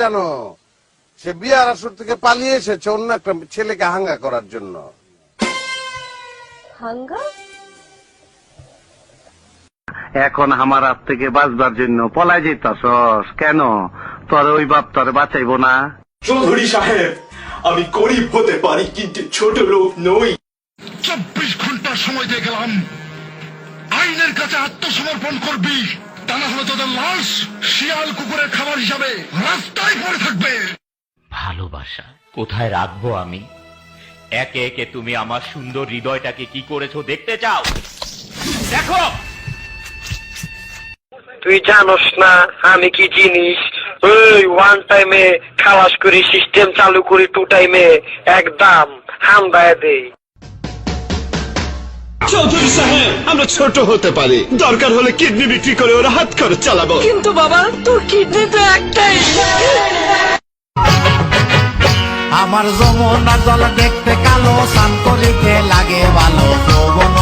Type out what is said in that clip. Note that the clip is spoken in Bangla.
জানো, সে বিয়ার আসর থেকে পালিয়ে এসেছে অন্য একটা ছেলেকে হাঙ্গা করার জন্য। হাঙ্গা? এখন আমার হাত থেকে বাঁচবার জন্য পলাই যেতাছস কেন? তোর ওই বাপ তোর বাঁচাইবো না? চৌধুরী সাহেব, আমি গরিব হতে পারি কিন্তু ছোট লোক নই। 24 ঘন্টা সময় দিয়ে গেলাম, আইনের কাছে আত্মসমর্পণ করবি, তা না হলে তোদের লাশ শিয়াল কুকুরের খাবার হিসাবে রাস্তায় পড়ে থাকবে। ভালোবাসা কোথায় রাখবো আমি? একে একে তুমি আমার সুন্দর হৃদয়টাকে কি করেছো দেখতে চাও? দেখো, তুই জানোস না আমি কি জিনিস? ওই ওয়ান টাইমে খালাস করি, সিস্টেম চালু করি, টু টাইমে একদম হামদায় দেই। চৌধুরী সাহেব, আমরা ছোট হতে পারি, দরকার হলে কিডনি বিক্রি করে ওরা হাত খরচ চালাবো। কিন্তু বাবা, তোর কিডনি তো একটাই। আমার যমুনা জল দেখতে কালো, স্নান করিতে লাগে ভালো, যৌবন